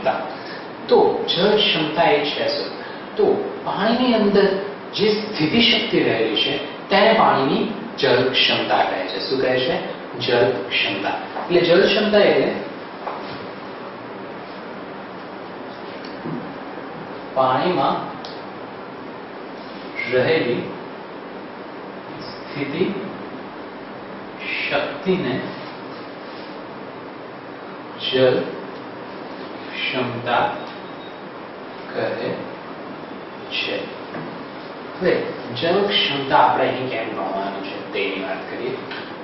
ક્ષમતા. તો જળ ક્ષમતા એ છે શું? તો પાણીની અંદર જે સ્થિતિ શક્તિ રહેલી છે તેને પાણીની જળ ક્ષમતા કહે છે. શું કહે છે? જળ ક્ષમતા. એટલે જળ ક્ષમતા એટલે પાણીમાં રહેલી સ્થિતિ શક્તિને જળ ક્ષમતા કહે છે. હવે જળ ક્ષમતા આપણે અહીં કેમ ગણવાનું છે તેની વાત કરીએ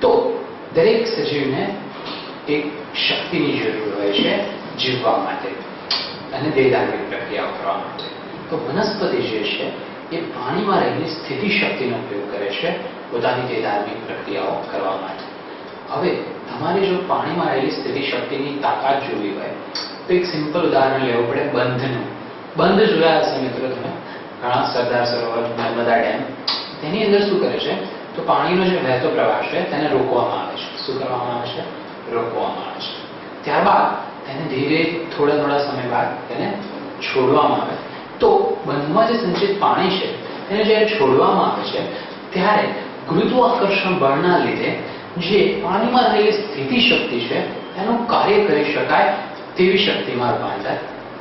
તો દરેક સજીવને એક શક્તિની જરૂર હોય છે જીવવા માટે અને દેહધાર્મિક પ્રક્રિયાઓ કરવા માટે. તો વનસ્પતિ જે છે એ પાણીમાં રહેલી સ્થિતિ શક્તિનો ઉપયોગ કરે છે પોતાની દેહધાર્મિક પ્રક્રિયાઓ કરવા માટે. હવે તમારે જો પાણીમાં રહેલી સ્થિતિ શક્તિની તાકાત જોવી હોય તો એક સિમ્પલ ઉદાહરણ લેવું પડે બંધનું. બંધ જોયા હશે મિત્રો તમે, ઘણા સરદાર સરોવર, નર્મદા ડેમ. તેની અંદર શું કરે છે તો પાણીનો જે વહેતો પ્રવાહ છે તેને રોકવામાં આવે છે. શું કરવામાં આવે છે? રોકવામાં આવે છે. ત્યારબાદ તેને ધીરે થોડા સમય બાદ તેને છોડવામાં આવે. તો બંધમાં જે સંચિત પાણી છે તેને જ્યારે છોડવામાં આવે છે ત્યારે ગુરુત્વાકર્ષણ બળના લીધે જે પાણીમાં રહેલી સ્થિતિ શક્તિ છે તેનું કાર્ય કરી શકાય તેવી શક્તિમાં રૂપાંતર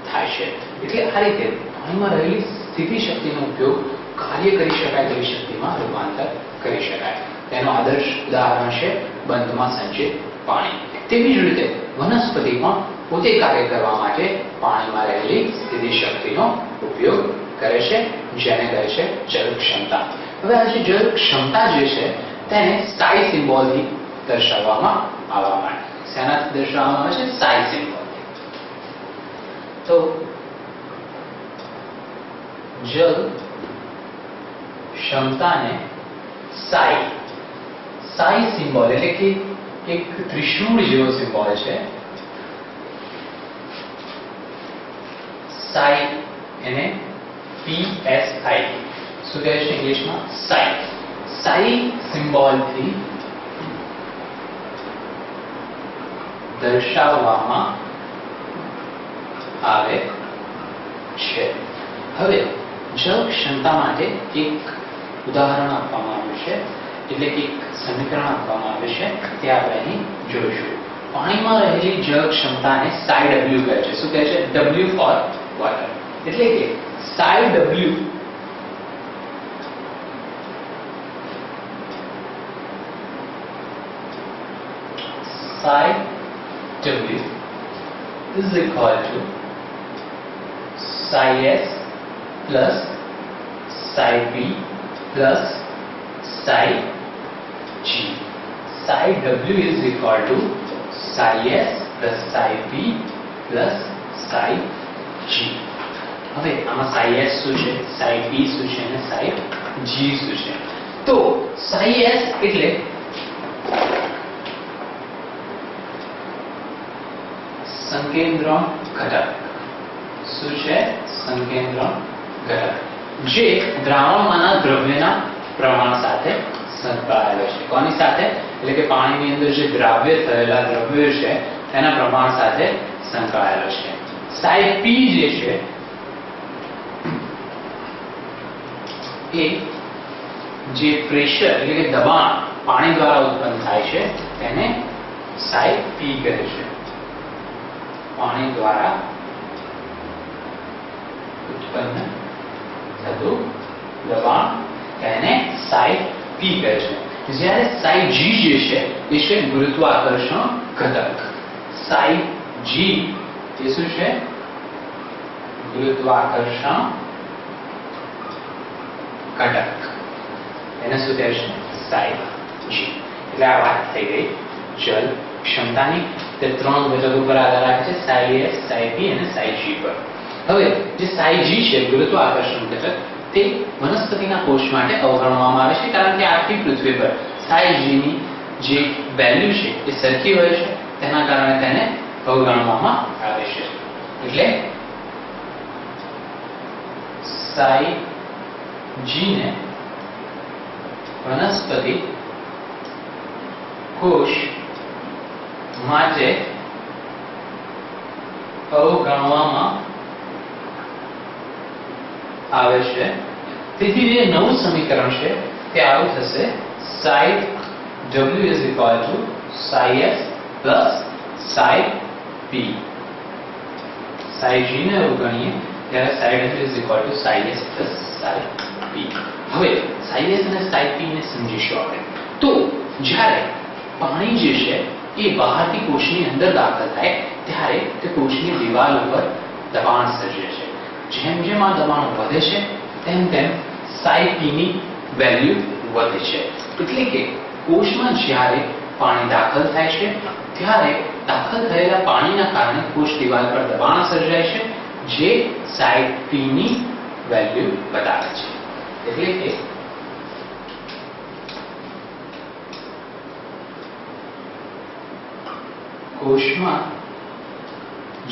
થાય છે. એટલે આ રીતે પાણીમાં રહેલી સ્થિતિ શક્તિનો ઉપયોગ કાર્ય કરી શકાય તેવી શક્તિમાં રૂપાંતર કરી શકાય. તેનું આદર્શ ઉદાહરણ છે બંધમાં સંચિત પાણી. તેવી જ રીતે વનસ્પતિ પણ પોતે કાર્ય કરવા માટે પાણીમાં રહેલી સ્થિતિ શક્તિનો ઉપયોગ કરે છે જેને કહે છે જળ ક્ષમતા. હવે આ જે જળ ક્ષમતા જે છે તેને સાઈ સિમ્બોલથી દર્શાવવામાં આવવા માટે. શેનાથી દર્શાવવામાં આવે છે? સાઈ સિમ્બોલથી. તો જળ ક્ષમતાને સાઈ સિમ્બોલ એટલે કે એક ત્રિશૂળ જેવો સિમ્બોલ છે. સાઈ એને PSI શું કહે છે ઇંગ્લિશમાં? સાઈ સિમ્બોલથી દર્શાવવામાં આવે છે. હવે જળ ક્ષમતા માટે એક ઉદાહરણ આપવામાં આવ્યું છે એટલે કે એક સમીકરણ આપવામાં આવ્યું છે તે આપણે અહીં જોઈશું. પાણીમાં રહેલી જળ ક્ષમતાને સાઈ W કહે છે. શું કહે છે? W for water. એટલે કે Sai W is equal to psi S plus psi P plus psi G. Psi W is equal to psi S plus psi P plus psi G. હવે આમાં psi S શું છે, psi P શું છે અને psi G શું છે? તો psi S એટલે સંકેન્દ્રણ ઘટક. શું છે? સંકેન્દ્રણ ઘટક જે દ્રાવણમાંના દ્રવ્યના પ્રમાણ સાથે સંકળાયેલો છે. કોની સાથે? એટલે કે પાણીની અંદર જે દ્રાવ્ય થયેલા દ્રવ્યો છે તેના પ્રમાણ સાથે સંકળાયેલો છે. psi P જે છે એ જે પ્રેશર એટલે કે દબાણ પાણી દ્વારા ઉત્પન્ન થાય છે તેને psi P કહે છે. પાણી દ્વારા ઉત્પન્ન થતું દબાણ તેને psi P કહે છે. જ્યારે psi G જે છે એ છે ગુરુત્વાકર્ષણ ઘટક. psi G એ શું છે? ગુરુત્વાકર્ષણ ઘટક. એને શું કહે છે? psi G. એટલે આ વાત થઈ ગઈ જળ ક્ષમતાની. તે ત્રણ ઘટકો પર આધાર રાખે છે, psi S, psi P અને psi G પર. હવે જે psi G છે ગુરુત્વાકર્ષણ ઘટક તે વનસ્પતિના કોષ માટે અવગણવામાં આવે છે કારણ કે આખી પૃથ્વી પર psi G ની જે વેલ્યુ છે એ સરખી હોય છે તેના કારણે તેને અવગણવામાં આવે છે. એટલે psi G ને વનસ્પતિ કોષ માટે અવગણવામાં આવે છે. તેથી જે નવું સમીકરણ છે તે આવું થશે psi w is equal to psi s plus psi p. psi g ને અવગણીએ ત્યારે psi w is equal to psi s plus psi p. હવે psi s અને psi p ને સમજીશું આપણે. તો જ્યારે પાણી જે છે એ બહારથી કોષની અંદર દાખલ થાય ત્યારે તે કોષની દિવાલ ઉપર દબાણ સર્જે છે. જેમ જેમ આ દબાણ વધે છે તેમ તેમ psi p ની વેલ્યુ વધે છે. એટલે કે કોષમાં જ્યારે પાણી દાખલ થાય છે ત્યારે દાખલ થયેલા પાણીના કારણે કોષ દિવાલ પર દબાણ સર્જાય છે જે psi p ની વેલ્યુ બતાવે છે. એટલે કે કોષમાં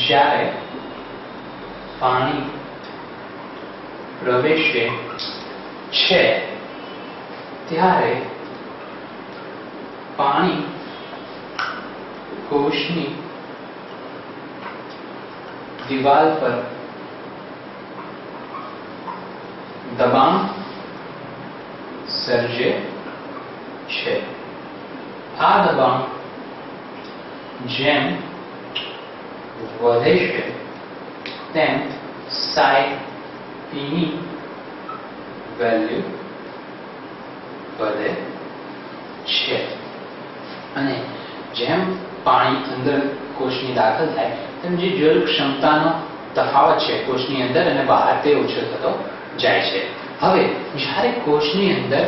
જ્યારે પાણી પ્રવેશે છે ત્યારે પાણી કોષની દિવાલ પર દબાણ સર્જે છે. આ દબાણ જેમ વધે છે તેમ psi p ની વેલ્યુ વધે છે. અને જેમ પાણી અંદર કોષની દાખલ થાય તેમ જે જળ ક્ષમતાનો તફાવત છે કોષની અંદર અને બહાર તે ઓછો થતો જાય છે. હવે જ્યારે કોષની અંદર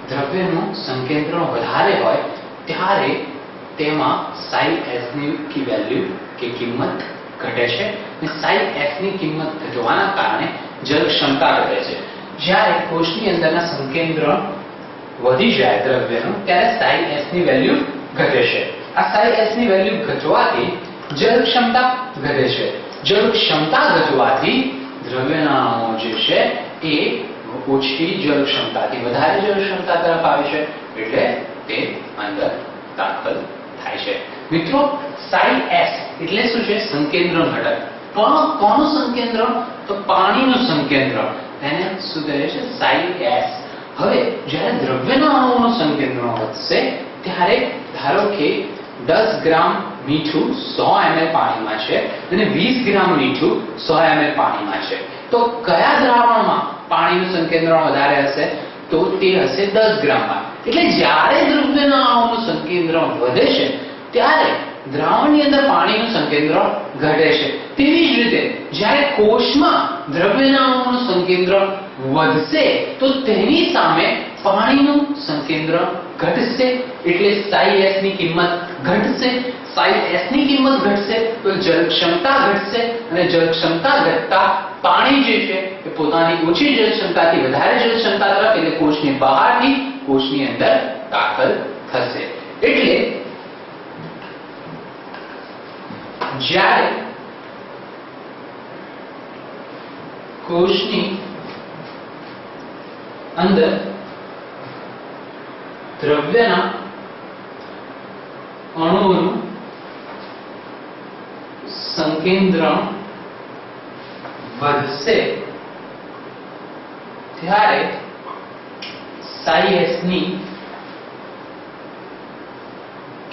દ્રવ્યનું સંકેન્દ્રણ વધારે હોય ત્યારે તેમાં psi s ની વેલ્યુ કે કિંમત ઘટે છે અને psi s ની કિંમત ઘટવાના કારણે જળ ક્ષમતા ઘટે છે. જ્યારે કોષની અંદરના સંકેન્દ્રણ વધી જાય દ્રવ્યનું ત્યારે psi s ની વેલ્યુ ઘટે છે. આ psi s ની વેલ્યુ ઘટવાથી જળ ક્ષમતા ઘટે છે. જળ ક્ષમતા ઘટવાથી દ્રવ્યના અણુઓ જે છે એ ઓછી જળ ક્ષમતાથી વધારે જળ ક્ષમતા તરફ આવે છે એટલે તે અંદર દાખલ થાય છે. મિત્રો psi s એટલે શું છે? સંકેન્દ્રણ ઘટક. પણ કોનું સંકેન્દ્રણ? તો પાણીનું સંકેન્દ્રણ. તેને શું કહે છે? psi s. હવે જ્યારે દ્રવ્યના અણુઓનું સંકેન્દ્રણ વધશે ત્યારે ધારો કે 10 ગ્રામ મીઠું 100 ml પાણીમાં છે અને 20 ગ્રામ મીઠું 100 ml પાણીમાં છે. તો કયા દ્રાવણમાં પાણીનું સંકેન્દ્રણ વધારે હશે? તો તે હશે 10 ગ્રામમાં. એટલે જ્યારે દ્રવ્યના અણુઓનું સંકેન્દ્રણ વધે છે ત્યારે દ્રાવણની અંદર પાણીનું સંકેન્દ્રણ ઘટે છે. તેવી જ રીતે જ્યારે કોષમાં દ્રવ્યના અણુઓનું સંકેન્દ્રણ વધશે તો તેની સામે પાણીનું સંકેન્દ્રણ ઘટશે. એટલે psi s ની કિંમત ઘટશે. psi s ની કિંમત ઘટશે તો જળ ક્ષમતા ઘટશે અને જળ ક્ષમતા ઘટતા પાણી જે છે એ પોતાની ઓછી જળ ક્ષમતાથી વધારે જળ ક્ષમતા તરફ એટલે કોષની બહારથી કોષની અંદર દાખલ થશે. એટલે જ્યારે કોષની અંદર દ્રવ્યના અણુઓનું સંકેન્દ્રણ વધશે ત્યારે psi s ની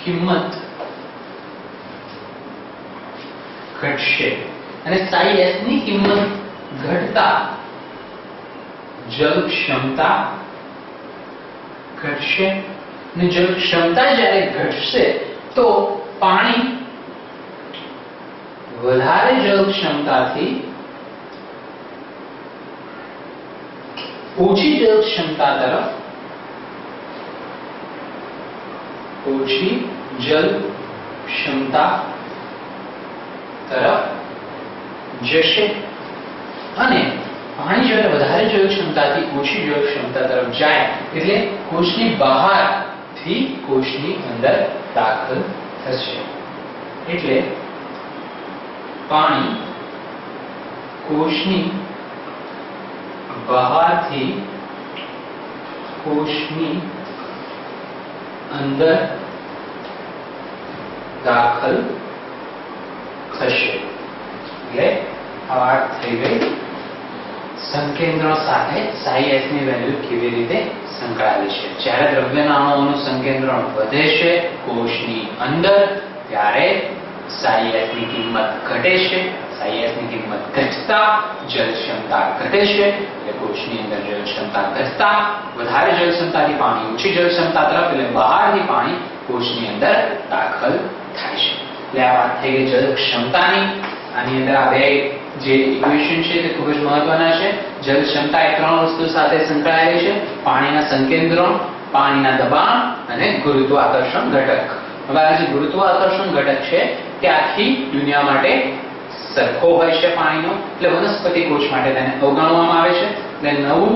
કિંમત ઘટશે અને psi s ની કિંમત ઘટતા જળ ક્ષમતા ઘટશે અને જળ ક્ષમતા જ્યારે ઘટશે તો પાણી વધારે જળ ક્ષમતાથી ઓછી જળ ક્ષમતા તરફ ઓછી જળ ક્ષમતા તરફ જશે અને પાણી જ્યારે વધારે જળ ક્ષમતાથી ઓછી જળ ક્ષમતા તરફ જાય એટલે કોષની બહારથી કોષની અંદર દાખલ થશે. એટલે પાણી કોષની બહારથી કોષની અંદર દાખલ થશે. એટલે આ વાત થઈ ગઈ સંકેન્દ્રો સાથે psi s ની વેલ્યુ કેવી રીતે સંકળાયેલી છે. જ્યારે દ્રવ્યના અણુઓનું સંકેન્દ્રણ વધે છે કોષની અંદર ત્યારે psi s ની કિંમત ઘટે છે. psi s ની કિંમત ઘટતા જલ ક્ષમતા ઘટે છે. એટલે કોષની અંદર જલ ક્ષમતા ઘટતા વધારે જલ ક્ષમતાથી પાણી ઓછી જલ ક્ષમતા તરફ એટલે બહારથી પાણી કોષની અંદર દાખલ થાય છે. એટલે આ વાત થઈ ગઈ જલ ક્ષમતાની. આની અંદર આ બે જે ઇક્વેશન છે તે ખૂબ જ મહત્વના છે. જલ ક્ષમતા એ ત્રણ વસ્તુ સાથે સંકળાયેલી છે: પાણીના સંકેન્દ્રણ, પાણીના દબાણ અને ગુરુત્વાકર્ષણ ઘટક. હવે આ જે ગુરુત્વાકર્ષણ ઘટક છે તે આખી દુનિયા માટે સરખો હોય છે પાણીનો, એટલે વનસ્પતિ કોષ માટે તેને અવગણવામાં આવે છે. એટલે નવું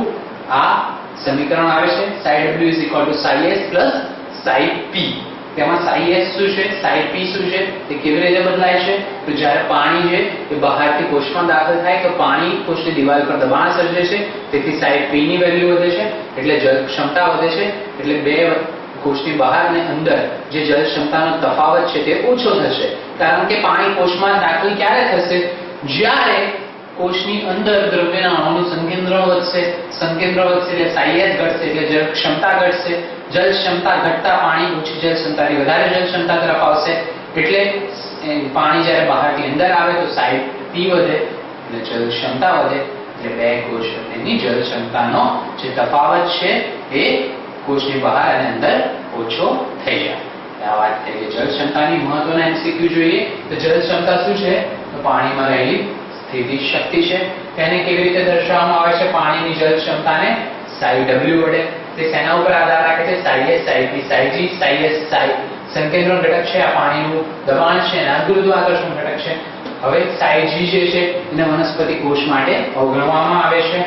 આ સમીકરણ આવે છે psi w psi s psi p. તેમાં psi s શું છે, psi p શું છે, તે કેવી રીતે બદલાય છે? તો જ્યારે પાણી છે એ બહારથી કોષમાં દાખલ થાય તો પાણી કોષની દિવાલ પર દબાણ સર્જે છે, તેથી psi p ની વેલ્યુ વધે છે, એટલે જલ ક્ષમતા વધે છે. એટલે બે કોષની બહાર અને અંદર જે જલ ક્ષમતાનો તફાવત છે તે ઓછો થશે, કારણ કે પાણી કોષમાં દાખલ ક્યારે થશે? જ્યારે કોષની અંદર દ્રવ્યના અણુનું સંકેન્દ્રણ વધશે. સંકેન્દ્રણ વધશે એટલે psi s ઘટશે, એટલે જલ ક્ષમતા ઘટશે. જલ ક્ષમતા ઘટતા પાણી ઓછી જલ ક્ષમતાથી વધારે જલ ક્ષમતા તરફ આવશે, એટલે પાણી જ્યારે બહારથી અંદર આવે તો psi p વધે એટલે જલ ક્ષમતા વધે. એટલે બે કોષ વચ્ચેની જલ ક્ષમતાનો જે તફાવત છે એ કોષની બહાર અને અંદર ઓછો થઈ જાય. આ વાત થઈ ગઈ જળ ક્ષમતાની. મહત્વના એમસીક્યુ જોઈએ તો જળ ક્ષમતા શું છે? તો પાણીમાં રહેલી સ્થિતિ શક્તિ છે. તેને કેવી રીતે દર્શાવવામાં આવે છે? પાણીની જળ ક્ષમતાને psi w વડે. તે શેના ઉપર આધાર રાખે છે? psi s, psi p, psi g, psi s, psi સંકેન્દ્રણ ઘટક છે, આ પાણીનું દબાણ છે, અને આ ગુરુત્વાકર્ષણ ઘટક છે. હવે psi g જે છે એને વનસ્પતિ કોષ માટે અવગણવામાં આવે છે.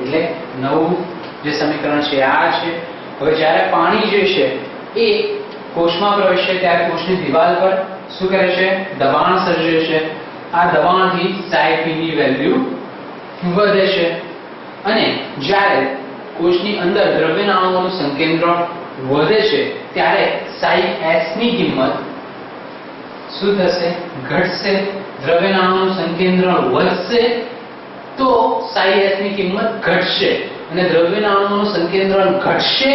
એટલે નવું જે સમીકરણ છે આ છે. હવે જ્યારે પાણી જે છે એ કોષમાં પ્રવેશે ત્યારે કોષની દિવાલ પર શું કરે છે? દબાણ સર્જે છે. આ દબાણથી psi p ની વેલ્યુ વધે છે. અને જ્યારે કોષની અંદર દ્રવ્યના અણુઓનું સંકેન્દ્રણ વધે છે ત્યારે psi s ની કિંમત શું થશે? ઘટશે. દ્રવ્યના અણુનું સંકેન્દ્રણ વધશે તો psi s ની કિંમત ઘટશે, અને દ્રવ્યના અણુનું સંકેન્દ્રણ ઘટશે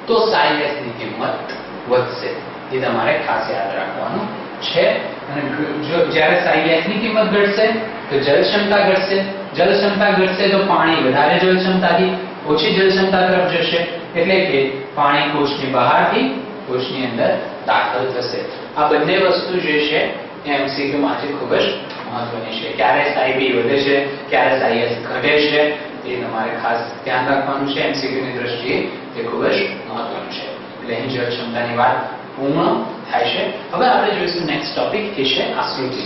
તો psi s ની કિંમત વધશે. એ તમારે ખાસ યાદ રાખવાનું છે. અને જો જ્યારે psi s ની કિંમત ઘટશે તો જલ ક્ષમતા ઘટશે. જલ ક્ષમતા ઘટશે તો પાણી વધારે જલ ક્ષમતાથી ઓછી જલ ક્ષમતા તરફ જશે, એટલે કે પાણી કોષની બહારથી કોષની અંદર દાખલ થશે. આ બંને વસ્તુ જે છે એ એમસીક્યુ માટે ખૂબ જ મહત્વની છે. ક્યારે psi p વધે છે, ક્યારે psi s ઘટે છે, એ તમારે ખાસ ધ્યાન રાખવાનું છે. એમસીક્યુ ની દ્રષ્ટિએ તે ખૂબ જ મહત્વનું છે. એટલે અહીં જળ ક્ષમતાની વાત પૂર્ણ થાય છે. હવે આપણે જોઈશું નેક્સ્ટ ટોપિક, એ છે આકૃતિ.